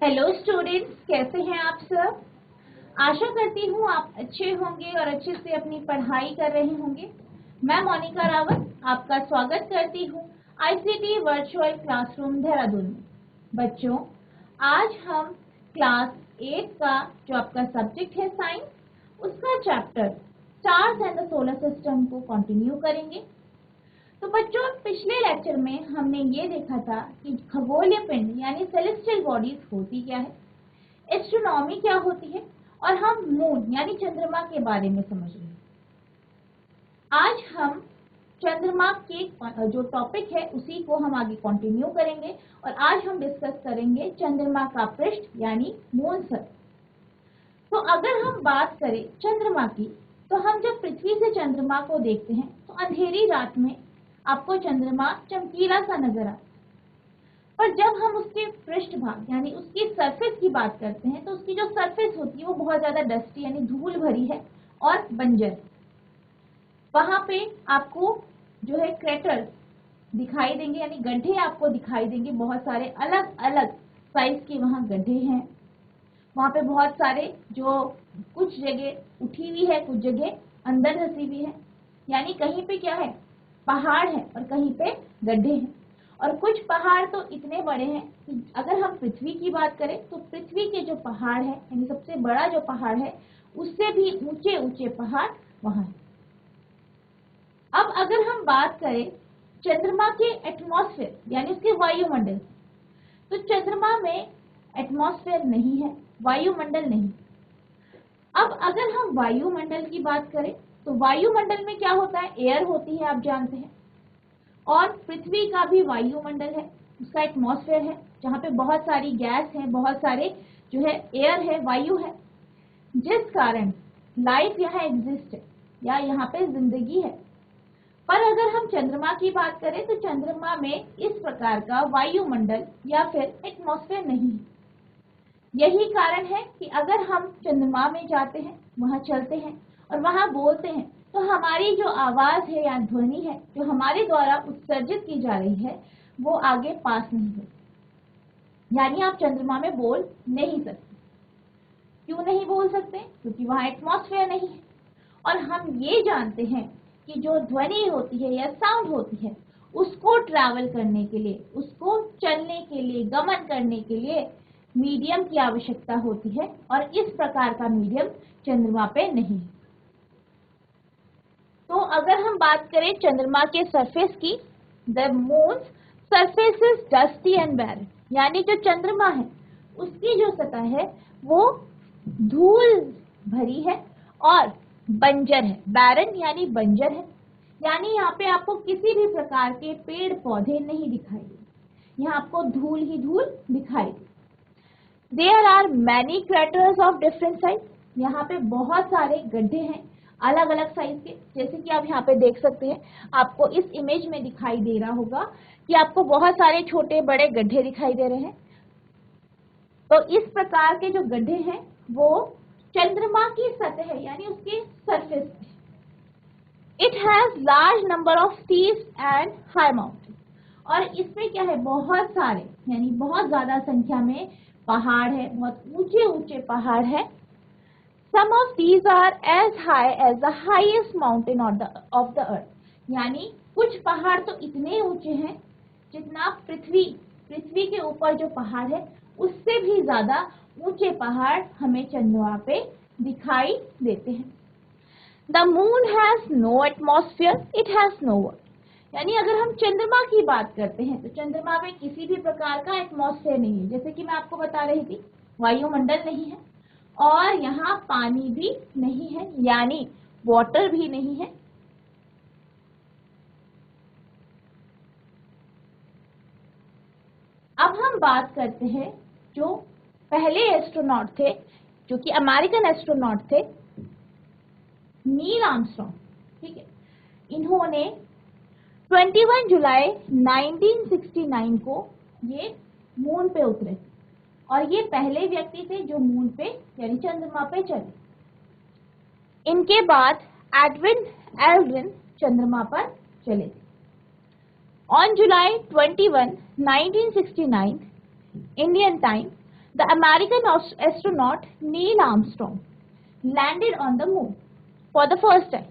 Hello students, कैसे हैं आप सब। आशा करती हूँ आप अच्छे होंगे और अच्छे से अपनी पढ़ाई कर रहे होंगे। मैं मोनिका रावत आपका स्वागत करती हूँ आईसीटी वर्चुअल क्लासरूम देहरादून में। बच्चों, आज हम क्लास 8 का जो आपका सब्जेक्ट है साइंस, उसका chapter stars and the solar system को कंटिन्यू करेंगे। तो बच्चों, पिछले लेक्चर में हमने ये देखा था कि खगोलीय पिंड यानी सेलेस्टियल बॉडीज होती क्या है, एस्ट्रोनॉमी क्या होती है, और हम मून यानी चंद्रमा के बारे में समझ रहे हैं। आज हम चंद्रमा के जो टॉपिक है उसी को हम आगे कंटिन्यू करेंगे और आज हम डिस्कस करेंगे चंद्रमा का पृष्ठ यानी मून सरफेस। तो अगर हम बात करें चंद्रमा की, तो हम जब पृथ्वी से चंद्रमा को देखते हैं तो अंधेरी रात में आपको चंद्रमा चमकीला सा नजर आता है, पर जब हम उसके पृष्ठभाग यानी उसकी सरफेस की बात करते हैं तो उसकी जो सरफेस होती है वो बहुत ज्यादा डस्टी यानी धूल भरी है और बंजर। वहां पे आपको जो है क्रेटर दिखाई देंगे यानी गड्ढे आपको दिखाई देंगे, बहुत सारे अलग अलग साइज के वहां गड्ढे हैं। वहां पे बहुत सारे जो कुछ जगह उठी हुई है, कुछ जगह अंदर धसी हुई है, यानी कहीं पे क्या है पहाड़ है और कहीं पे गड्ढे हैं। और कुछ पहाड़ तो इतने बड़े हैं कि अगर हम पृथ्वी की बात करें तो पृथ्वी के जो पहाड़ है यानी सबसे बड़ा जो पहाड़ है उससे भी ऊंचे ऊंचे पहाड़ वहां है। अब अगर हम बात करें चंद्रमा के एटमॉस्फेयर यानी उसके वायुमंडल, तो चंद्रमा में एटमॉस्फेयर नहीं है, वायुमंडल नहीं। अब अगर हम वायुमंडल की बात करें तो वायुमंडल में क्या होता है, एयर होती है, आप जानते हैं। और पृथ्वी का भी वायुमंडल है, उसका एटमॉस्फेयर है जहाँ पे बहुत सारी गैस है, बहुत सारे जो है एयर है, वायु है, जिस कारण लाइफ यहाँ एग्जिस्ट है या यहाँ पे जिंदगी है। पर अगर हम चंद्रमा की बात करें तो चंद्रमा में इस प्रकार का वायुमंडल या फिर एटमॉस्फेयर नहीं है। यही कारण है कि अगर हम चंद्रमा में जाते हैं, वहां चलते हैं और वहां बोलते हैं तो हमारी जो आवाज है या ध्वनि है जो हमारे द्वारा उत्सर्जित की जा रही है वो आगे पास नहीं होती, यानी आप चंद्रमा में बोल नहीं सकते। क्यों नहीं बोल सकते? क्योंकि वहां एटमॉस्फेयर नहीं है। और हम ये जानते हैं कि जो ध्वनि होती है या साउंड होती है उसको ट्रैवल करने के लिए, उसको चलने के लिए, गमन करने के लिए मीडियम की आवश्यकता होती है और इस प्रकार का मीडियम चंद्रमा पे नहीं है। तो अगर हम बात करें चंद्रमा के सरफेस की, the moon surface is dusty and barren, यानी जो चंद्रमा है उसकी जो सतह है वो धूल भरी है और बंजर है। बैरन यानी बंजर है, यानी यहाँ पे आपको किसी भी प्रकार के पेड़ पौधे नहीं दिखाई दे, यहाँ आपको धूल ही धूल दिखाई दे। There are many craters of different size, यहाँ पे बहुत सारे गड्ढे हैं अलग अलग साइज के, जैसे कि आप यहाँ पे देख सकते हैं। आपको इस इमेज में दिखाई दे रहा होगा कि आपको बहुत सारे छोटे बड़े गड्ढे दिखाई दे रहे हैं। तो इस प्रकार के जो गड्ढे हैं वो चंद्रमा की सतह यानी उसके सरफेस पे। It has large number of seas and high mountain, और इसमें क्या है बहुत सारे यानी बहुत ज्यादा संख्या में पहाड़ है, बहुत ऊंचे ऊंचे पहाड़ है। Some of these are as high as the highest mountain of the earth, यानी कुछ पहाड़ तो इतने ऊंचे हैं जितना पृथ्वी के ऊपर जो पहाड़ है उससे भी ज्यादा ऊंचे पहाड़ हमें चंद्रमा पे दिखाई देते हैं। The moon has no atmosphere, it has no world, यानी अगर हम चंद्रमा की बात करते हैं तो चंद्रमा में किसी भी प्रकार का एटमॉस्फेयर नहीं है, जैसे कि मैं आपको बता रही थी, वायुमंडल नहीं है और यहाँ पानी भी नहीं है यानी वाटर भी नहीं है। अब हम बात करते हैं जो पहले एस्ट्रोनॉट थे, जो कि अमेरिकन एस्ट्रोनॉट थे, नील आर्मस्ट्रॉन्ग। ठीक है, इन्होंने 21 जुलाई 1969 को ये मून पे उतरे और ये पहले व्यक्ति थे जो मून पे यानी चंद्रमा पे चले। इनके बाद एडविन एल्ड्रिन चंद्रमा पर चले थे। On July 21, 1969 Indian time, The American astronaut Neil Armstrong landed on the moon for the first time.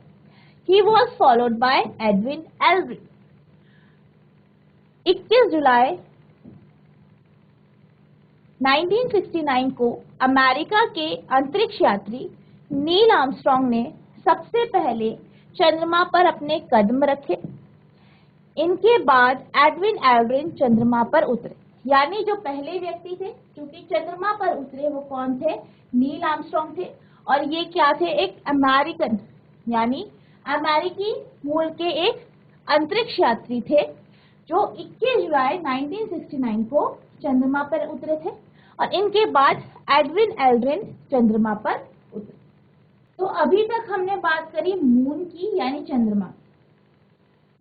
He was followed by Edwin Aldrin. 21 जुलाई 1969 को अमेरिका के अंतरिक्ष यात्री नील आर्मस्ट्रांग ने सबसे पहले चंद्रमा पर अपने कदम रखे। इनके बाद एडविन एल्ड्रिन चंद्रमा पर उतरे, यानी जो पहले व्यक्ति थे क्योंकि चंद्रमा पर उतरे वो कौन थे? नील आर्मस्ट्रांग थे। और ये क्या थे? एक अमेरिकन यानी अमेरिकी मूल के एक अंतरिक्ष यात्री थे जो 21 जुलाई 1969 को चंद्रमा पर उतरे थे। और इनके बाद एडविन एल्ड्रिन चंद्रमा पर उतरे। तो अभी तक हमने बात करी मून की यानी चंद्रमा।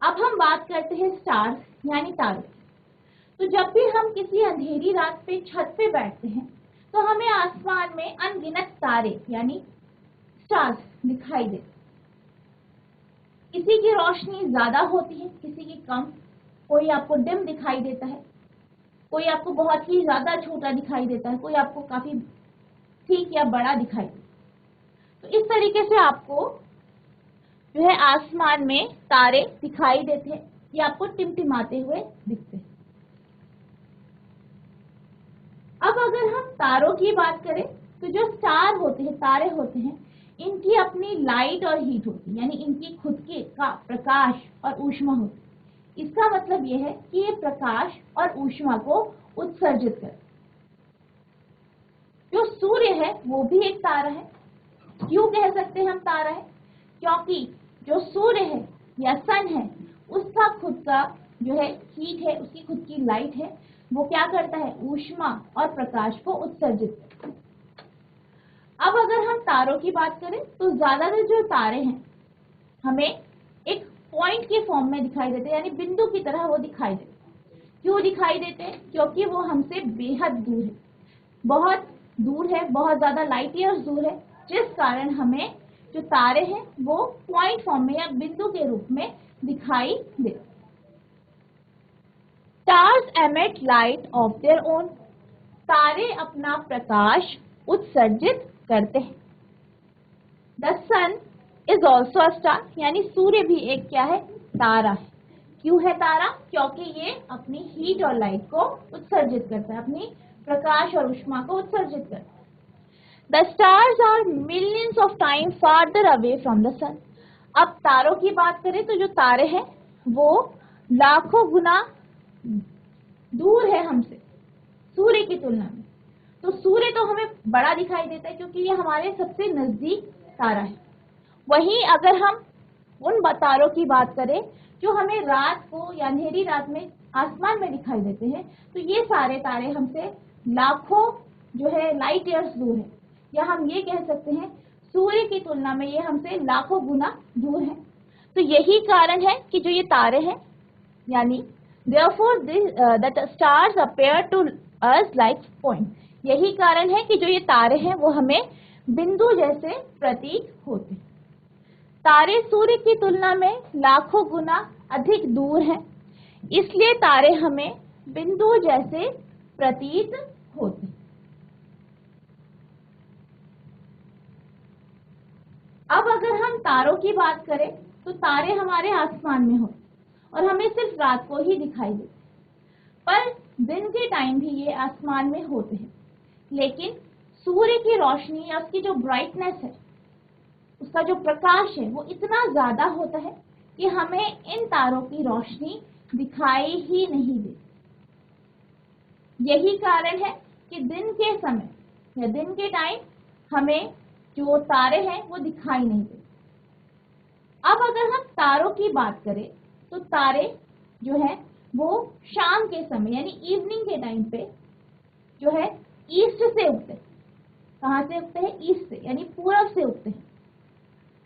अब हम बात करते हैं स्टार्स यानी तारों। तो जब भी हम किसी अंधेरी रात पे छत पे बैठते हैं तो हमें आसमान में अनगिनत तारे यानी स्टार्स दिखाई देते। किसी की रोशनी ज्यादा होती है, किसी की कम। कोई आपको डिम दिखाई देता है, कोई आपको बहुत ही ज्यादा छोटा दिखाई देता है, कोई आपको काफी ठीक या बड़ा दिखाई देता है। तो इस तरीके से आपको जो है आसमान में तारे दिखाई देते हैं, ये आपको टिमटिमाते हुए दिखते हैं। अब अगर हम तारों की बात करें तो जो स्टार होते हैं, तारे होते हैं, इनकी अपनी लाइट और हीट होती है, यानी इनकी खुद के का प्रकाश और ऊष्मा होती है। इसका मतलब यह है कि ये प्रकाश और ऊष्मा को उत्सर्जित करते। जो सूर्य है वो भी एक तारा है। क्यों कह सकते हैं हम तारा है? क्योंकि जो सूर्य है या सन है उसका खुद का जो है हीट है, उसकी खुद की लाइट है, वो क्या करता है? ऊष्मा और प्रकाश को उत्सर्जित करता है। अब अगर हम तारों की बात करें तो ज्यादातर जो तारे हैं हमें एक पॉइंट के फॉर्म में दिखाई देते हैं, यानी बिंदु की तरह वो दिखाई देते हैं। क्यों दिखाई देते हैं? क्योंकि वो हमसे बेहद दूर है, बहुत दूर है, बहुत ज्यादा लाइट ईयर्स दूर है, जिस कारण हमें जो तारे हैं वो पॉइंट फॉर्म में या बिंदु के रूप में दिखाई देते। Stars emit light of their own. तारे अपना प्रकाश उत्सर्जित करते हैं। The sun is also a star, यानी सूर्य भी एक क्या है? तारा है। क्यों है तारा? क्योंकि ये अपनी हीट और लाइट को उत्सर्जित करता है, अपनी प्रकाश और ऊष्मा को उत्सर्जित करता है। The stars are millions of time farther away from the sun. अब तारों की बात करें तो जो तारे हैं वो लाखों गुना दूर है हमसे सूर्य की तुलना में। तो सूर्य तो हमें बड़ा दिखाई देता है क्योंकि ये हमारे सबसे नजदीक तारा है। वहीं अगर हम उन तारों की बात करें जो हमें रात को या अंधेरी रात में आसमान में दिखाई देते हैं, तो ये सारे तारे हमसे लाखों जो है लाइट ईयर्स दूर है, या हम ये कह सकते हैं सूर्य की तुलना में ये हमसे लाखों गुना दूर है। तो यही कारण है कि जो ये तारे हैं, यानी therefore that stars appear to us like point, यही कारण है कि जो ये तारे हैं वो हमें बिंदु जैसे प्रतीत होते हैं। तारे सूर्य की तुलना में लाखों गुना अधिक दूर हैं, इसलिए तारे हमें बिंदु जैसे प्रतीत होते हैं। अब अगर हम तारों की बात करें तो तारे हमारे आसमान में होते और हमें सिर्फ रात को ही दिखाई देते, पर दिन के टाइम भी ये आसमान में होते हैं। लेकिन सूर्य की रोशनी या उसकी जो ब्राइटनेस है, उसका जो प्रकाश है, वो इतना ज्यादा होता है कि हमें इन तारों की रोशनी दिखाई ही नहीं देती। यही कारण है कि दिन के समय या दिन के टाइम हमें जो तारे हैं वो दिखाई नहीं देते। अब अगर हम तारों की बात करें तो तारे जो है वो शाम के समय यानी इवनिंग के टाइम पे जो है ईस्ट से उगते हैं। कहाँ से उगते हैं? ईस्ट से, यानी पूरब से उगते हैं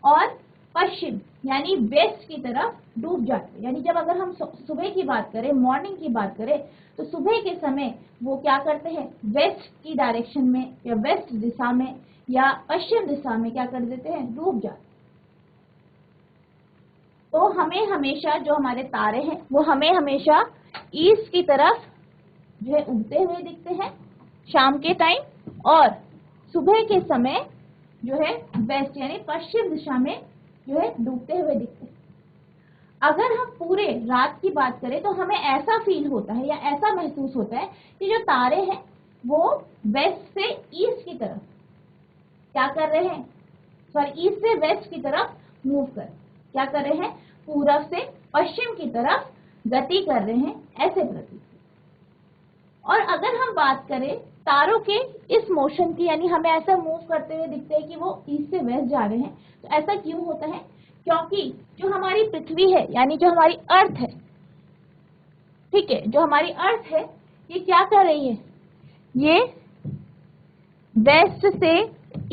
और पश्चिम यानी वेस्ट की तरफ डूब जाते हैं। यानी जब अगर हम सुबह की बात करें, मॉर्निंग की बात करें, तो सुबह के समय वो क्या करते हैं? वेस्ट की डायरेक्शन में या वेस्ट दिशा में या पश्चिम दिशा में क्या कर देते हैं? डूब जाते हैं। तो हमें हमेशा जो हमारे तारे हैं वो हमें हमेशा ईस्ट की तरफ जो है उगते हुए दिखते हैं शाम के टाइम, और सुबह के समय जो है वेस्ट यानी पश्चिम दिशा में जो है डूबते हुए दिखते हैं। अगर हम पूरे रात की बात करें तो हमें ऐसा फील होता है या ऐसा महसूस होता है कि जो तारे हैं वो वेस्ट से ईस्ट की तरफ क्या कर रहे हैं, सॉरी ईस्ट से वेस्ट की तरफ मूव क्या कर रहे हैं, पूरब से पश्चिम की तरफ गति कर रहे हैं, ऐसे प्रतीत। और अगर हम बात करें तारों के इस मोशन की, यानी हमें ऐसा मूव करते हुए दिखते हैं कि वो ईस्ट से वेस्ट जा रहे हैं, तो ऐसा क्यों होता है, क्योंकि जो हमारी पृथ्वी है यानी जो हमारी अर्थ है, ठीक है, जो हमारी अर्थ है ये क्या कर रही है, ये वेस्ट से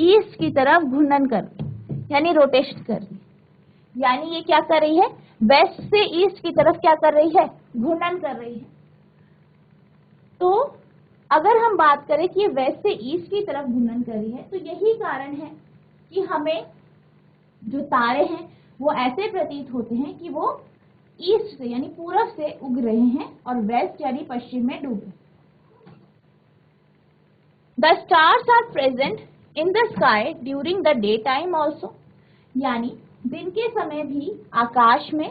ईस्ट की तरफ घूर्णन कर रही है, यानी रोटेशन कर रही है, यानी ये क्या कर रही है, वेस्ट से ईस्ट की तरफ क्या कर रही है, घूर्णन कर रही है। तो अगर हम बात करें कि ये वेस्ट से ईस्ट की तरफ घूर्णन कर रही है, तो यही कारण है कि हमें जो तारे हैं वो ऐसे प्रतीत होते हैं कि वो ईस्ट से यानी पूरब से उग रहे हैं और वेस्ट यानी पश्चिम में डूब रहे हैं। The stars are present in the sky during the day time also, यानी दिन के समय भी आकाश में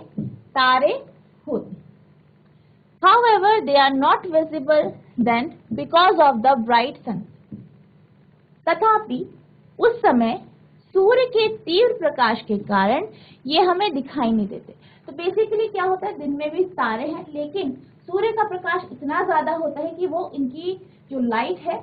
तारे होते। However, they are not visible then because of the bright sun. तथापि उस समय सूर्य के तीव्र प्रकाश के कारण ये हमें दिखाई नहीं देते। तो बेसिकली क्या होता है, दिन में भी तारे हैं लेकिन सूर्य का प्रकाश इतना ज्यादा होता है कि वो इनकी जो लाइट है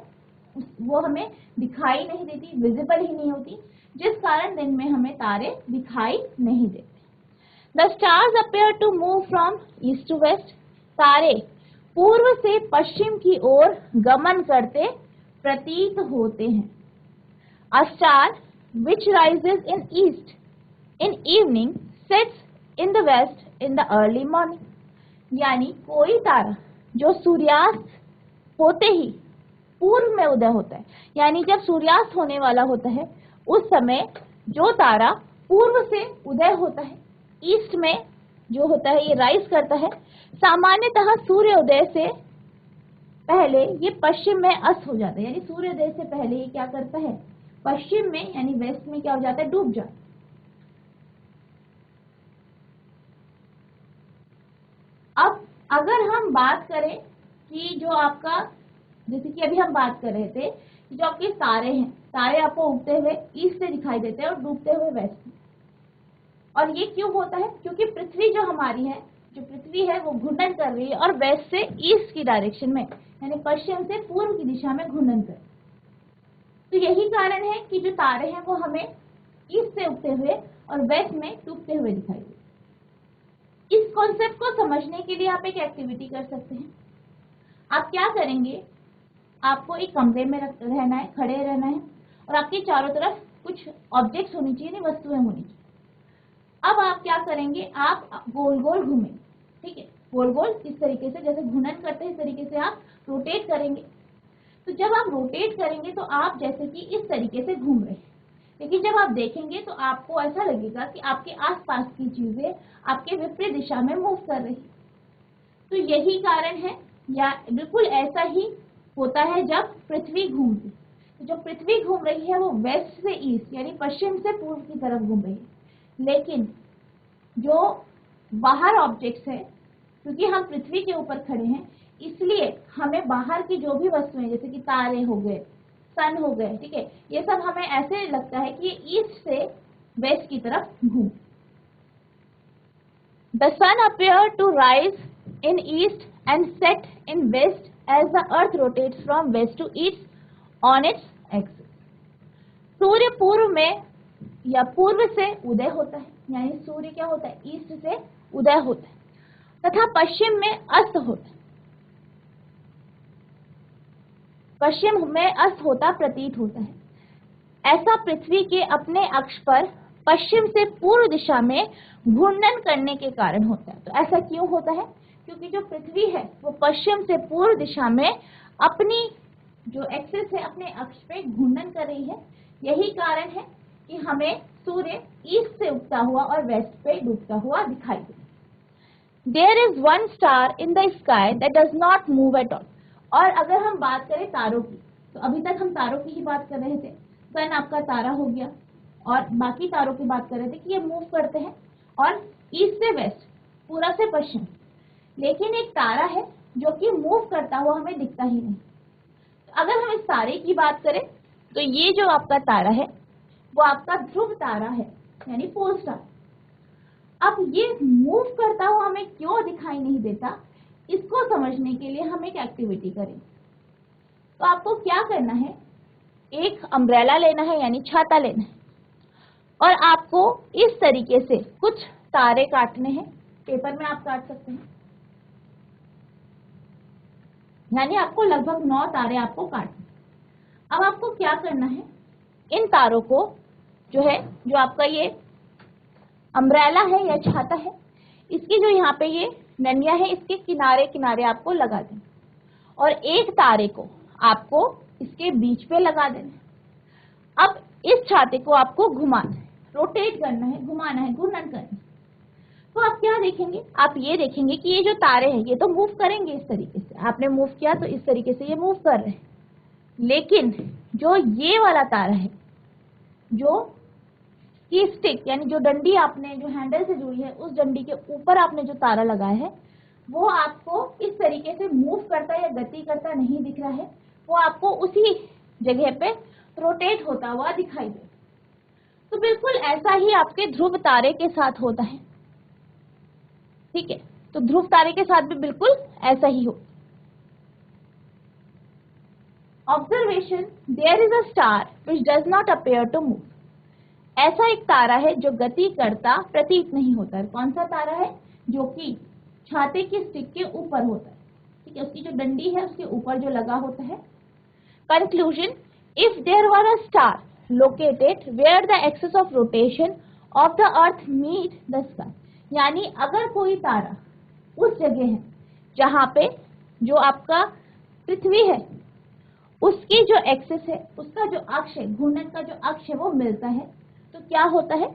वो हमें दिखाई नहीं देती, विजिबल ही नहीं होती, जिस कारण दिन में हमें तारे दिखाई नहीं देते। The stars appear to move from east to west, तारे पूर्व से पश्चिम की ओर गमन करते प्रतीत होते हैं। A star which rises in east in evening sets in the west in the early morning, यानी कोई तारा जो सूर्यास्त होते ही पूर्व में उदय होता है, यानी जब सूर्यास्त होने वाला होता है उस समय जो तारा पूर्व से उदय होता है, ईस्ट में जो होता है ये राइज करता है, सामान्यतः सूर्योदय से पहले ये पश्चिम में अस्त हो जाता है, यानी सूर्योदय से पहले ये क्या करता है, पश्चिम में यानी वेस्ट में क्या हो जाता है, डूब जाता है। अब अगर हम बात करें कि जो आपका, जैसे कि अभी हम बात कर रहे थे कि जो आपके तारे हैं, तारे आपको उगते हुए ईस्ट से दिखाई देते हैं और डूबते हुए वेस्ट में, और ये क्यों होता है, क्योंकि पृथ्वी जो हमारी है, जो पृथ्वी है वो घूर्णन कर रही है और वेस्ट से ईस्ट की डायरेक्शन में यानी पश्चिम से पूर्व की दिशा में घूर्णन कर। तो यही कारण है कि जो तारे हैं वो हमें ईस्ट से उगते हुए और वेस्ट में डूबते हुए दिखाई देते। इस कॉन्सेप्ट को समझने के लिए आप एक एक्टिविटी कर सकते हैं। आप क्या करेंगे, आपको एक कमरे में रहना है, खड़े रहना है, और आपके चारों तरफ कुछ ऑब्जेक्ट्स होनी चाहिए, वस्तुएं होनी चाहिए। अब आप क्या करेंगे, आप गोल गोल घूमेंगे, ठीक है, गोल गोल इस तरीके से जैसे घूर्णन करते हैं इस तरीके से आप रोटेट करेंगे। तो जब आप रोटेट करेंगे तो आप जैसे कि इस तरीके से घूम रहे हैं, लेकिन जब आप देखेंगे तो आपको ऐसा लगेगा कि आपके आसपास की चीजें आपके विपरीत दिशा में मूव कर रही। तो यही कारण है, या बिल्कुल ऐसा ही होता है जब पृथ्वी घूमती। तो जब पृथ्वी घूम रही है वो वेस्ट से ईस्ट यानी पश्चिम से पूर्व की तरफ घूम रही है, लेकिन जो बाहर ऑब्जेक्ट्स है, क्योंकि हम पृथ्वी के ऊपर खड़े हैं इसलिए हमें बाहर की जो भी वस्तुएं जैसे कि तारे हो गए, सन हो गए, ठीक है, ये सब हमें ऐसे लगता है कि ये ईस्ट से वेस्ट की तरफ घूम। The sun appear to rise in east and set in west as the earth rotates from west to east on its axis. सूर्य पूर्व में या पूर्व से उदय होता है, यानी सूर्य क्या होता है, ईस्ट से उदय होता है, तथा पश्चिम में अस्त होता है, पश्चिम में अस्त होता प्रतीत होता है। ऐसा पृथ्वी के अपने अक्ष पर पश्चिम से पूर्व दिशा में घूर्णन करने के कारण होता है। तो ऐसा क्यों होता है, क्योंकि जो पृथ्वी है वो पश्चिम से पूर्व दिशा में अपनी जो एक्सिस है, अपने अक्ष पे घूर्णन कर रही है। यही कारण है कि हमें सूर्य ईस्ट से उगता हुआ और वेस्ट पे डूबता हुआ दिखाई देता है। There is one star in the sky that does not move at all. और अगर हम बात करें तारों की, तो अभी तक हम तारों की ही बात कर रहे थे। सन आपका तारा हो गया और बाकी तारों की बात कर रहे थे कि ये मूव करते हैं और ईस्ट से वेस्ट, पूर्व से पश्चिम। लेकिन एक तारा है जो कि मूव करता हुआ हमें दिखता ही नहीं। तो अगर हम इस तारे की बात करें तो ये जो आपका तारा है वो आपका ध्रुव तारा है, यानी पोल स्टार। अब ये मूव करता हुआ हमें क्यों दिखाई नहीं देता, इसको समझने के लिए हम एक एक्टिविटी करें। तो आपको क्या करना है, एक अम्ब्रेला लेना है यानी छाता लेना है और आपको इस तरीके से कुछ तारे काटने हैं। पेपर में आप काट सकते हैं, यानी आपको लगभग 9 तारे आपको काटने। अब आपको क्या करना है, इन तारों को जो आपका ये अम्ब्रेला है या छाता है, इसकी जो यहाँ पे ये डंडियां है इसके किनारे किनारे आपको लगा देना और एक तारे को आपको इसके बीच पे लगा देना। अब इस छाते को आपको घुमाना है, रोटेट करना है, घुमाना है, घूर्णन करना है। तो आप क्या देखेंगे, आप ये देखेंगे कि ये जो तारे हैं ये तो मूव करेंगे इस तरीके से। आपने मूव किया तो इस तरीके से ये मूव कर रहे हैं। लेकिन जो ये वाला तारा है, जो की स्टिक यानी जो डंडी आपने जो हैंडल से जुड़ी है उस डंडी के ऊपर आपने जो तारा लगाया है वो आपको इस तरीके से मूव करता या गति करता नहीं दिख रहा है, वो आपको उसी जगह पे रोटेट होता हुआ दिखाई दे। तो बिल्कुल ऐसा ही आपके ध्रुव तारे के साथ होता है, ठीक है। तो ध्रुव तारे के साथ भी बिल्कुल ऐसा ही हो। Observation, there is a star which does not appear to move. ऐसा एक तारा है जो गति करता प्रतीत नहीं होता है। कौन सा तारा है, जो कि छाते की स्टिक के ऊपर होता है, ठीक है, उसकी जो डंडी है उसके ऊपर जो लगा होता है। Conclusion, if there were a star located where the axis of rotation of the earth meet the sky, यानी अगर कोई तारा उस जगह है जहां पे जो आपका पृथ्वी है उसकी जो एक्सिस है, उसका जो अक्ष है, घूर्णन का जो अक्ष है वो मिलता है, तो क्या होता है,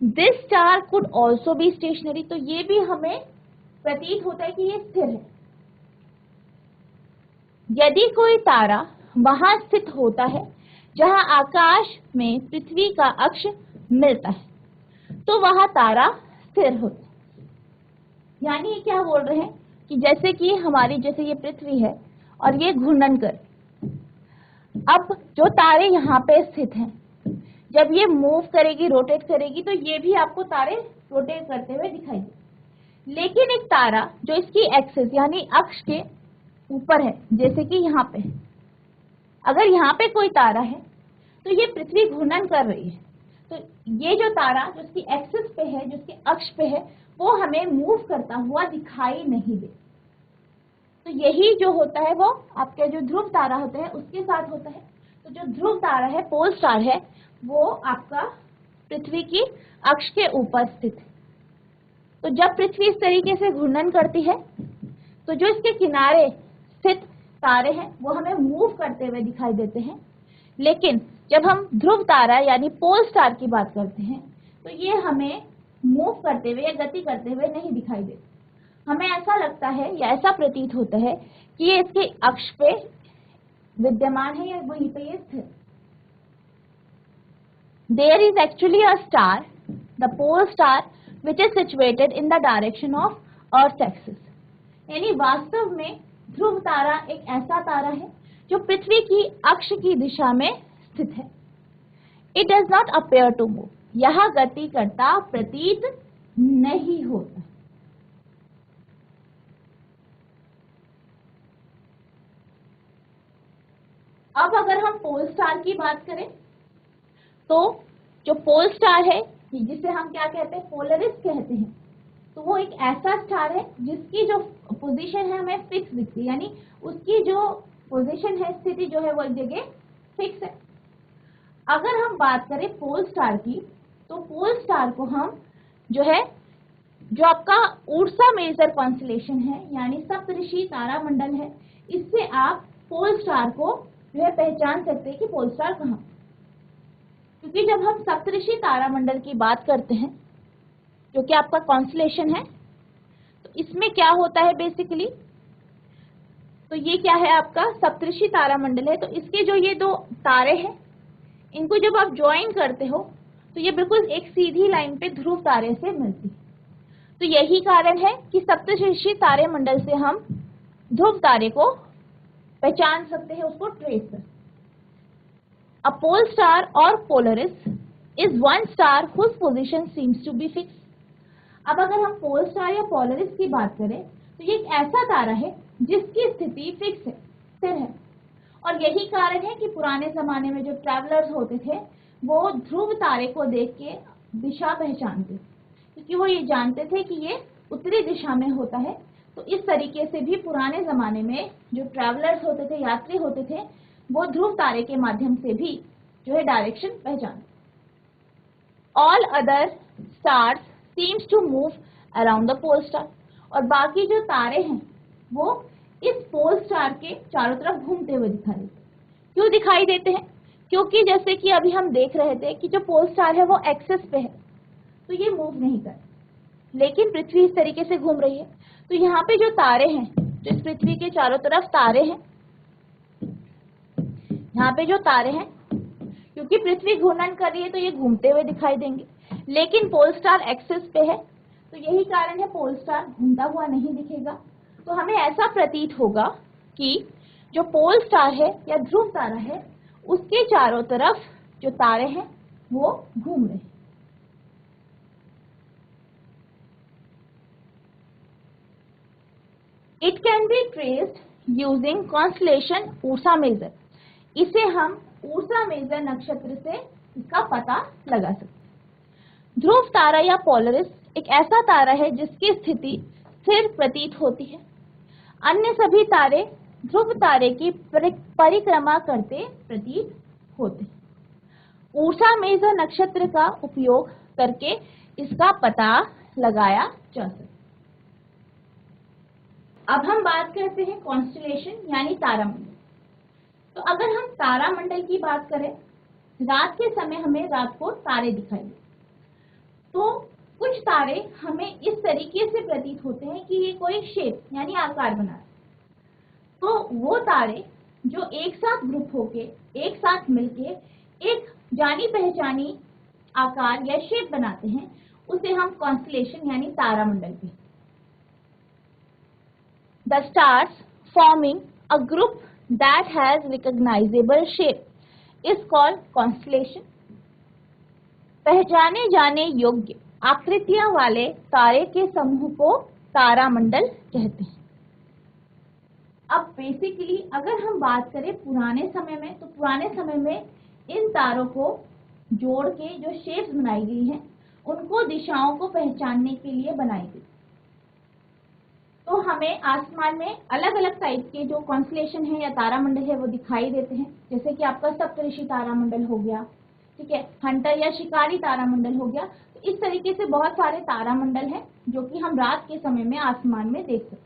this star could also be stationary. तो ये भी हमें प्रतीत होता है कि ये स्थिर है। यदि कोई तारा वहां स्थित होता है जहां आकाश में पृथ्वी का अक्ष मिलता है तो वह तारा स्थिर होता है। यानी ये क्या बोल रहे हैं कि जैसे कि हमारी जैसे ये पृथ्वी है और ये घूर्णन कर, अब जो तारे यहाँ पे स्थित हैं जब ये मूव करेगी, रोटेट करेगी, तो ये भी आपको तारे रोटेट करते हुए दिखाई दे। लेकिन एक तारा जो इसकी एक्सिस यानी अक्ष के ऊपर है, जैसे कि यहाँ पे, अगर यहाँ पे कोई तारा है तो ये पृथ्वी घूर्णन कर रही है, तो ये जो तारा जो इसकी एक्सिस पे है, जो इसके अक्ष पे है, वो हमें मूव करता हुआ दिखाई नहीं दे। तो यही जो होता है वो आपके जो ध्रुव तारा होते हैं उसके साथ होता है। तो जो ध्रुव तारा है, पोल स्टार है, वो आपका पृथ्वी की अक्ष के ऊपर स्थित है। तो जब पृथ्वी इस तरीके से घूर्णन करती है तो जो इसके किनारे स्थित तारे हैं वो हमें मूव करते हुए दिखाई देते हैं। लेकिन जब हम ध्रुव तारा यानी पोल स्टार की बात करते हैं तो ये हमें मूव करते हुए या गति करते हुए नहीं दिखाई देते। हमें ऐसा लगता है या ऐसा प्रतीत होता है कि ये इसके अक्ष पे विद्यमान है या वहीं पे ये स्थिर। There is actually a star, the pole star, which is situated in the direction of Earth's axis. यानी वास्तव में ध्रुव तारा एक ऐसा तारा है जो पृथ्वी की अक्ष की दिशा में स्थित है। It does not appear to move. यह गति करता प्रतीत नहीं होता। अब अगर हम पोल स्टार की बात करें तो जो पोल स्टार है जिसे हम क्या कहते हैं, पोलरिस कहते हैं, तो वो एक ऐसा स्टार है जिसकी जो पोजीशन है हमें फिक्स दिखती है, यानी उसकी जो पोजीशन है, स्थिति जो है वो एक जगह फिक्स है। अगर हम बात करें पोल स्टार की तो पोल स्टार को हम जो है जो आपका उर्सा मेजर कॉन्स्टलेशन है यानी सप्तऋषि तारा मंडल है, इससे आप पोल स्टार को जो है पहचान सकते हैं कि पोल स्टार कहाँ। क्योंकि जब हम सप्तऋषि तारामंडल की बात करते हैं जो कि आपका कॉन्स्टलेशन है, तो इसमें क्या होता है, बेसिकली तो ये क्या है आपका सप्तऋषि तारामंडल है। तो इसके जो ये दो तारे हैं इनको जब आप ज्वाइन करते हो तो ये बिल्कुल एक सीधी लाइन पे ध्रुव तारे से मिलती है। तो यही कारण है कि सप्तऋषि तारामंडल से हम ध्रुव तारे को पहचान सकते हैं, उसको ट्रेस कर। अ पोल स्टार और Polaris is one star whose position seems to be fix. अब अगर हम पोल स्टार या पोलरिस की बात करें तो ये एक ऐसा तारा है जिसकी स्थिति फिक्स है, स्थिर है। और यही कारण है कि पुराने जमाने में जो ट्रैवलर्स होते थे वो ध्रुव तारे को देख के दिशा पहचानते, क्योंकि वो ये जानते थे कि ये उत्तरी दिशा में होता है। तो इस तरीके से भी पुराने जमाने में जो ट्रैवलर्स होते थे, यात्री होते थे, वो ध्रुव तारे के माध्यम से भी जो है डायरेक्शन पहचानते। All other stars seems to move around the pole star. और बाकी जो तारे हैं वो इस पोल स्टार के चारों तरफ घूमते हुए दिखाई देते। क्यों दिखाई देते हैं? क्योंकि जैसे कि अभी हम देख रहे थे कि जो पोल स्टार है वो एक्सिस पे है, तो ये मूव नहीं कर, लेकिन पृथ्वी इस तरीके से घूम रही है। तो यहाँ पे जो तारे हैं, जो इस पृथ्वी के चारों तरफ तारे हैं, यहाँ पे जो तारे हैं, क्योंकि पृथ्वी घूर्णन कर रही है तो ये घूमते हुए दिखाई देंगे, लेकिन पोल स्टार एक्सिस पे है, तो यही कारण है पोल स्टार घूमता हुआ नहीं दिखेगा। तो हमें ऐसा प्रतीत होगा कि जो पोल स्टार है या ध्रुव तारा है उसके चारों तरफ जो तारे हैं वो घूम रहे हैं। It can be traced using constellation Ursa Major. इसे हम उर्सा मेजर नक्षत्र से इसका पता लगा सकते हैं। ध्रुव तारा या पोलरिस एक ऐसा तारा है जिसकी स्थिति स्थिर प्रतीत होती है। अन्य सभी तारे ध्रुव तारे की परिक्रमा करते प्रतीत होते हैं। उर्सा मेजर नक्षत्र का उपयोग करके इसका पता लगाया जा सकता है। अब हम बात करते हैं कॉन्स्टलेशन यानी तारामंडल। तो अगर हम तारामंडल की बात करें, रात के समय हमें रात को तारे दिखाई देते, तो कुछ तारे हमें इस तरीके से प्रतीत होते हैं कि ये कोई शेप यानी आकार बना रहे। तो वो तारे जो एक साथ ग्रुप होके, एक साथ मिलके एक जानी पहचानी आकार या शेप बनाते हैं, उसे हम कॉन्स्टलेशन यानी तारामंडल कहते हैं। The stars forming a group that has recognizable shape is called constellation. पहचाने जाने योग्य आकृतियां वाले तारे के समूह को तारामंडल कहते हैं। अब बेसिकली अगर हम बात करें पुराने समय में, तो पुराने समय में इन तारों को जोड़ के जो शेप्स बनाई गई हैं उनको दिशाओं को पहचानने के लिए बनाई गई। तो हमें आसमान में अलग अलग टाइप के जो कॉन्स्टलेशन है या तारामंडल है वो दिखाई देते हैं, जैसे कि आपका सप्तऋषि तारामंडल हो गया, ठीक है, हंटर या शिकारी तारामंडल हो गया। तो इस तरीके से बहुत सारे तारामंडल हैं जो कि हम रात के समय में आसमान में देख सकते हैं।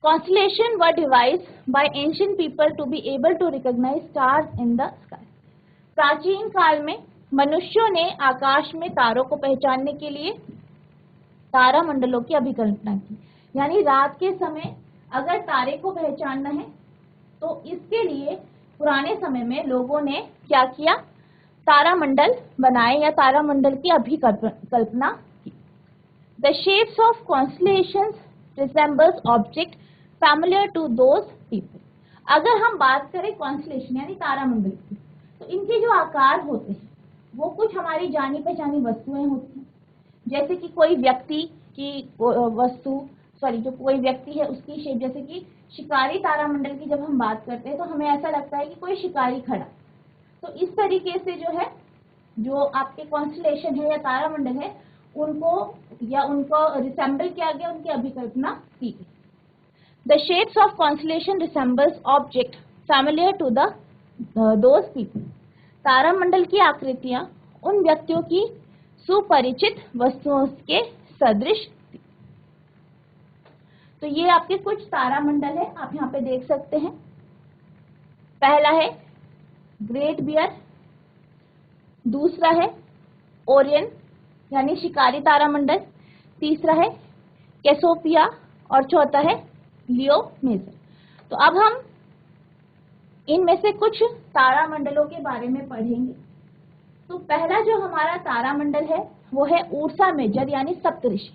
Constellation were devised by ancient people to be able to recognize stars in the sky. प्राचीन काल में मनुष्यों ने आकाश में तारों को पहचानने के लिए तारामंडलों की अभिकल्पना की। यानी रात के समय अगर तारे को पहचानना है तो इसके लिए पुराने समय में लोगों ने क्या किया, तारामंडल बनाए या तारामंडल की अभिकल्पना की। The shapes of constellations resembles object familiar to those people. अगर हम बात करें कॉन्स्टलेशन यानी तारामंडल की, तो इनके जो आकार होते हैं वो कुछ हमारी जानी पहचानी वस्तुएं होती हैं, जैसे कि कोई व्यक्ति की जो कोई व्यक्ति है उसकी शेप, जैसे कि शिकारी तारामंडल की जब हम बात करते हैं तो हमें ऐसा लगता है कि कोई शिकारी खड़ा। तो इस तरीके से जो है जो आपके कॉन्स्टलेशन है या तारामंडल है उनको रिसेंबल किया गया, उनकी अभिकल्पना की गई। The shapes of constellation resembles object familiar to those people. तारामंडल की आकृतियां उन व्यक्तियों की सुपरिचित वस्तुओं के सदृश थी। तो ये आपके कुछ तारामंडल है, आप यहाँ पे देख सकते हैं। पहला है ग्रेट बियर, दूसरा है ओरियन यानी शिकारी तारामंडल, तीसरा है कैसोपिया और चौथा है लियो मेजर। तो अब हम इनमें से कुछ तारामंडलों के बारे में पढ़ेंगे। तो पहला जो हमारा तारामंडल है वो है उर्सा मेजर यानी सप्तऋषि।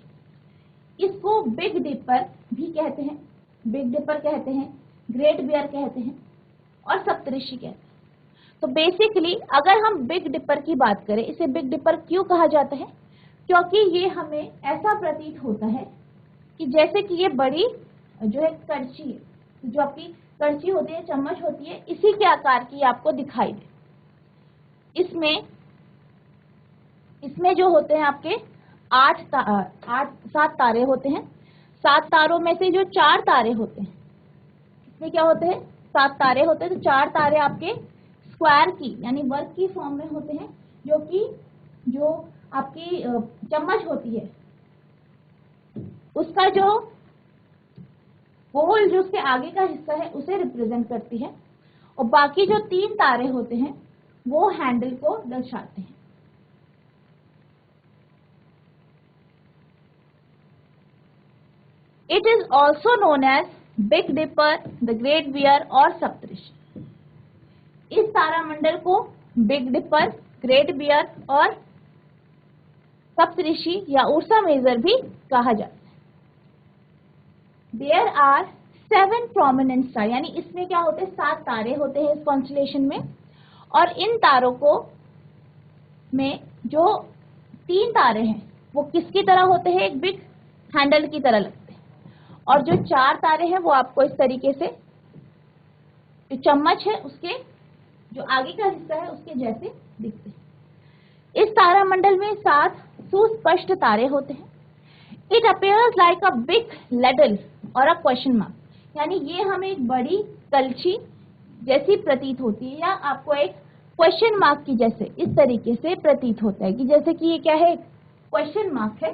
इसको बिग डिपर भी कहते हैं, बिग डिपर कहते हैं, ग्रेट बियर कहते हैं और सप्तऋषि कहते हैं। तो बेसिकली अगर हम बिग डिपर की बात करें, इसे बिग डिपर क्यों कहा जाता है? क्योंकि ये हमें ऐसा प्रतीत होता है कि जैसे कि ये बड़ी जो है करची है, जो आपकी करची होती है, चम्मच होती है, इसी के आकार की आपको दिखाई दे। इसमें जो होते हैं आपके 7 तारे होते हैं। 7 तारों में से जो 4 तारे होते हैं, इसमें क्या होते हैं? 7 तारे होते हैं। तो 4 तारे आपके स्क्वायर की यानी वर्ग की फॉर्म में होते हैं, जो आपकी चम्मच होती है उसका जो होल, जो उसके आगे का हिस्सा है, उसे रिप्रेजेंट करती है। और बाकी जो 3 तारे होते हैं वो हैंडल को दर्शाते हैं। It is also known as big dipper, the great bear और सप्तऋषि। इस तारामंडल को बिग डिपर, ग्रेट बियर और सप्तऋषि या उर्सा मेजर भी कहा जाता है। देयर आर 7 प्रोमिनेंट स्टार, यानी इसमें क्या होते हैं? 7 तारे होते हैं इस कॉन्स्टेलेशन में। और इन तारों को में जो 3 तारे हैं वो किसकी तरह होते हैं? एक बिग हैंडल की तरह लगते हैं। और जो 4 तारे हैं वो आपको इस तरीके से, जो चम्मच है उसके जो आगे का हिस्सा है उसके जैसे दिखते हैं। इस तारामंडल में 7 सुस्पष्ट तारे होते हैं। It appears like a big ladle और अ क्वेश्चन मार्क, यानी ये हमें एक बड़ी कलछी जैसी प्रतीत होती है, या आपको एक क्वेश्चन मार्क की जैसे इस तरीके से प्रतीत होता है कि जैसे कि ये क्या है? क्वेश्चन मार्क है।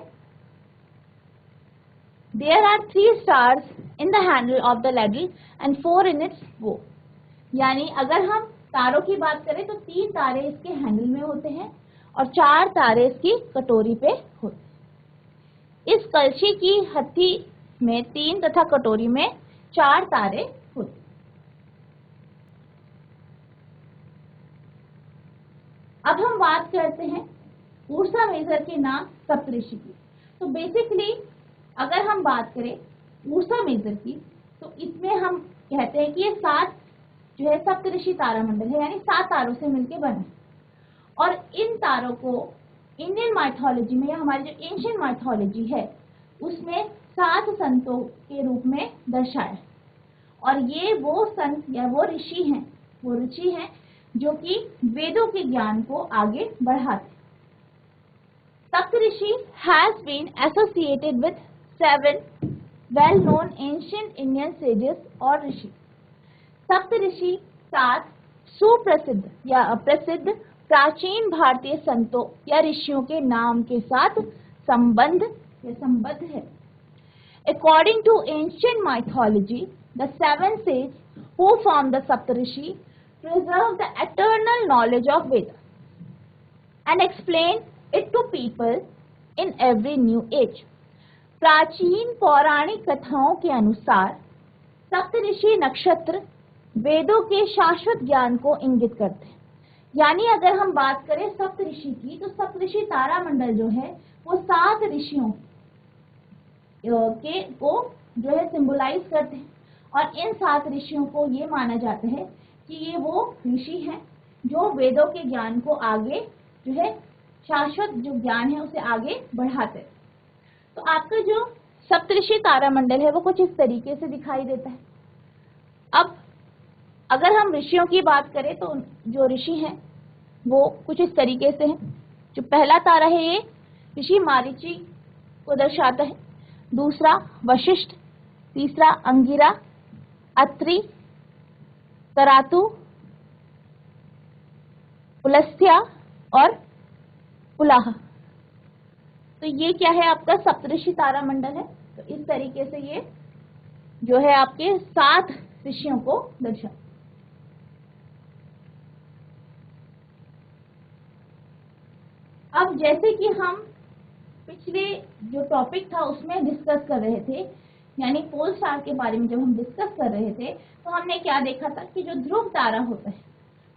There are 3 stars in the handle of the ladle and 4 in its bow, यानी अगर हम तारों की बात करें तो 3 तारे इसके हैंडल में होते हैं और 4 तारे इसकी कटोरी पे होते हैं। इस कलछी की हथी में 3 तथा कटोरी में 4 तारे होते हैं। अब हम बात करते हैं उर्सा मेजर के नाम सप्तऋषि की। तो बेसिकली अगर हम बात करें उर्सा मेजर की, तो इसमें हम कहते हैं कि ये 7 जो है सप्तऋषि तारामंडल है, यानी 7 तारों से मिलकर बना। और इन तारों को इंडियन माइथोलॉजी में, या हमारी जो एंशिएंट माइथोलॉजी है उसमें 7 संतों के रूप में दर्शाया। और ये वो संत या वो ऋषि हैं जो कि वेदों के ज्ञान को आगे बढ़ाते। Saptarishi has been associated with 7 well known ancient Indian sages और ऋषि। सप्तऋषि 7 सुप्रसिद्ध या अप्रसिद्ध प्राचीन भारतीय संतों या ऋषियों के नाम के साथ संबद्ध है। According to ancient mythology, the 7 sages who form the Saptarishi preserve the eternal knowledge of Vedas and explain it to people in every new age. प्राचीन पौराणिक कथाओं के अनुसार सप्तऋषि नक्षत्र वेदों के शाश्वत ज्ञान को इंगित करते हैं। यानी अगर हम बात करें सप्तऋषि की, तो सप्तऋषि तारामंडल जो है वो 7 ऋषियों के को जो है सिंबलाइज करते हैं। और इन 7 ऋषियों को ये माना जाता है कि ये वो ऋषि हैं जो वेदों के ज्ञान को आगे जो है शाश्वत जो ज्ञान है उसे आगे बढ़ाते हैं। तो आपका जो सप्तऋषि तारामंडल है वो कुछ इस तरीके से दिखाई देता है। अब अगर हम ऋषियों की बात करें तो जो ऋषि हैं वो कुछ इस तरीके से हैं। जो पहला तारा है ये ऋषि मारीची को दर्शाता है, दूसरा वशिष्ठ, तीसरा अंगिरा, अत्रि, करातु, पुलस्त्य और पुलाह। तो ये क्या है? आपका सप्तऋषि तारामंडल है। तो इस तरीके से ये जो है आपके 7 ऋषियों को दर्शाता है। अब जैसे कि हम पिछले जो टॉपिक था उसमें डिस्कस कर रहे थे यानी पोल स्टार के बारे में जब हम डिस्कस कर रहे थे तो हमने क्या देखा था कि जो ध्रुव तारा होता है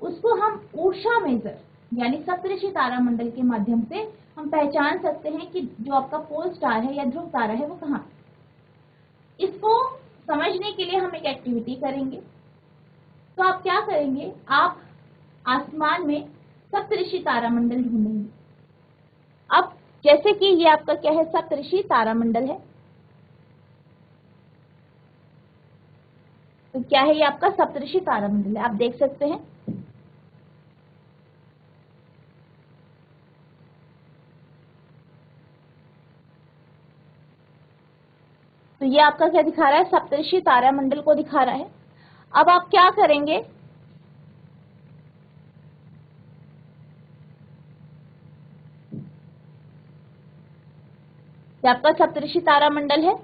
उसको हम ऊर्जा मेजर यानी सप्तऋषि तारामंडल के माध्यम से हम पहचान सकते हैं कि जो आपका पोल स्टार है या ध्रुव तारा है वो कहाँ। इसको समझने के लिए हम एक एक्टिविटी करेंगे। तो आप क्या करेंगे, आप आसमान में सप्तऋषि तारामंडल ढूंढेंगे। अब जैसे कि ये आपका क्या है, सप्तऋषि तारामंडल है। तो क्या है, ये आपका सप्तऋषि तारामंडल है, आप देख सकते हैं। तो ये आपका क्या दिखा रहा है, सप्तऋषि तारामंडल को दिखा रहा है। अब आप क्या करेंगे, ये आपका सप्तऋषि तारामंडल है।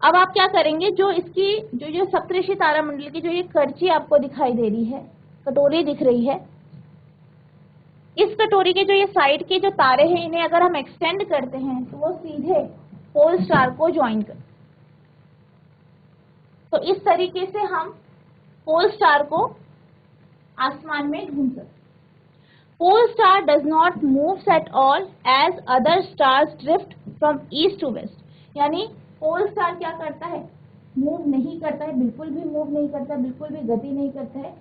अब आप क्या करेंगे, जो इसकी जो सप्तऋषि तारामंडल की जो ये करची आपको दिखाई दे रही है, कटोरी दिख रही है, इस कटोरी के जो ये साइड के जो तारे हैं इन्हें अगर हम एक्सटेंड करते हैं तो वो सीधे पोल स्टार को ज्वाइन कर। तो इस तरीके से हम पोल स्टार को आसमान में ढूंढ सकते। Pole star does not move at all as other stars drift from east to west. यानी पोल स्टार क्या करता है, मूव नहीं करता है, बिल्कुल भी मूव नहीं करता, बिल्कुल भी गति नहीं करता है,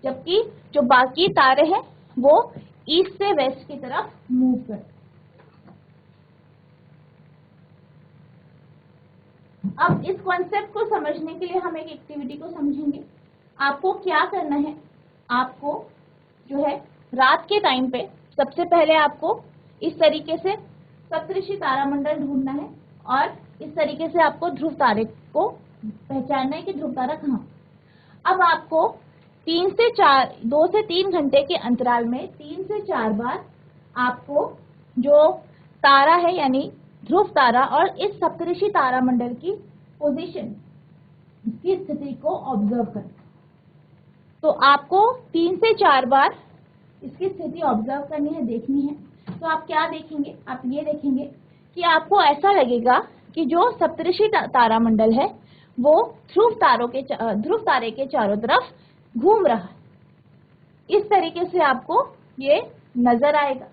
जबकि जो बाकी तारे हैं वो ईस्ट से वेस्ट की तरफ मूव करते। अब इस कॉन्सेप्ट को समझने के लिए हम एक एक्टिविटी को समझेंगे। आपको क्या करना है, आपको जो है रात के टाइम पे सबसे पहले आपको इस तरीके से सप्तऋषि तारामंडल ढूंढना है और इस तरीके से आपको ध्रुव तारे को पहचानना है कि ध्रुव तारा कहाँ। अब आपको 2 से 3 घंटे के अंतराल में 3 से 4 बार आपको जो तारा है यानी ध्रुव तारा और इस सप्तऋषि तारामंडल की पोजीशन, इसकी स्थिति को ऑब्जर्व करें। तो आपको 3 से 4 बार इसकी स्थिति ऑब्जर्व करनी है, देखनी है। तो आप क्या देखेंगे, आप ये देखेंगे कि आपको ऐसा लगेगा कि जो सप्तऋषि तारामंडल है वो ध्रुव तारे के चारों तरफ घूम रहा है। इस तरीके से आपको ये नजर आएगा।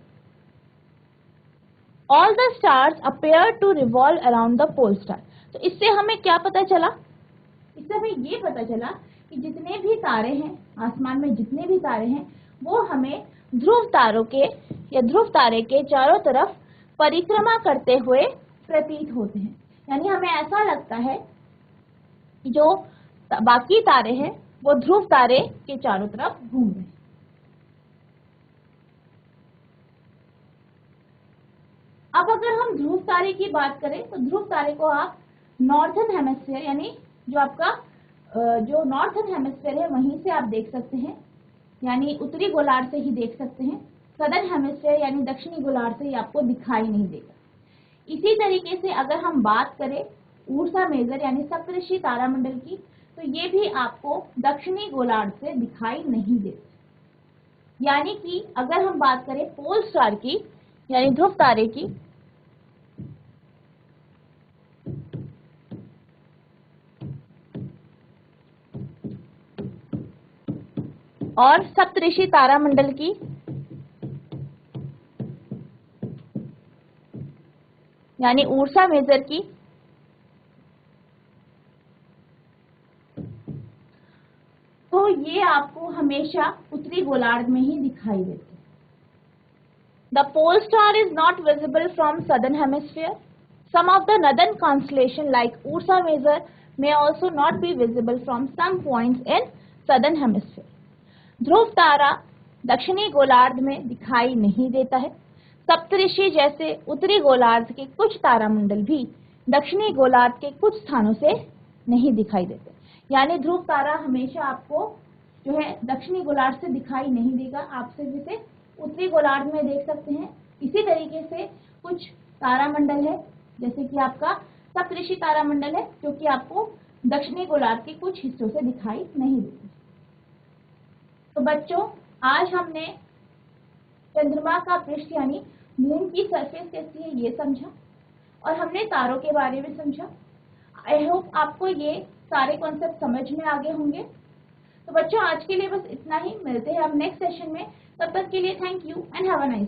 All the stars appear to revolve around the pole star। तो इससे हमें क्या पता चला, इससे हमें ये पता चला कि जितने भी तारे हैं आसमान में, जितने भी तारे हैं वो हमें ध्रुव तारे के चारों तरफ परिक्रमा करते हुए प्रतीत होते हैं। यानी हमें ऐसा लगता है कि जो बाकी तारे हैं वो ध्रुव तारे के चारों तरफ घूम रहे हैं। अब अगर हम ध्रुव तारे की बात करें तो ध्रुव तारे को आप नॉर्थन हेमिस्फीयर यानी जो आपका जो नॉर्थन हेमिस्फीयर है वहीं से आप देख सकते हैं, यानी उत्तरी गोलार्ध से ही देख सकते हैं। सदर्न हेमिस्फीयर यानी दक्षिणी गोलार्ध से ही आपको दिखाई नहीं देगा। इसी तरीके से अगर हम बात करें ऊर्जा मेजर यानी सप्तऋषि तारामंडल की, तो ये भी आपको दक्षिणी गोलार्ध से दिखाई नहीं देते। यानी कि अगर हम बात करें पोल स्टार की यानी ध्रुव तारे की, और सप्तऋषि तारामंडल की, यानी ऊर्जा मेजर की, तो ये आपको हमेशा उत्तरी गोलार्ध में ही दिखाई देते हैं। The pole star is not visible from southern hemisphere. Some of the northern constellation like Ursa Major may also not be visible from some points in southern hemisphere. ध्रुव तारा दक्षिणी गोलार्ध में दिखाई नहीं देता है। सप्तऋषि जैसे उत्तरी गोलार्ध के कुछ तारामंडल भी दक्षिणी गोलार्ध के कुछ स्थानों से नहीं दिखाई देते। यानी ध्रुव तारा हमेशा आपको जो है दक्षिणी गोलार्ध से दिखाई नहीं देगा, आप सिर्फ इसे उत्तरी गोलार्ध में देख सकते हैं। इसी तरीके से कुछ तारामंडल है जैसे कि आपका सप्तऋषि तारामंडल है जो कि आपको दक्षिणी गोलार्ध के कुछ हिस्सों से दिखाई नहीं देते। तो बच्चों, आज हमने चंद्रमा का पृष्ठ यानी मून की सरफेस कैसी है ये समझा और हमने तारों के बारे में समझा। आई होप आपको ये सारे कॉन्सेप्ट समझ में आ गए होंगे। तो बच्चों आज के लिए बस इतना ही, मिलते हैं अब नेक्स्ट सेशन में। तब तक के लिए thank you and have a nice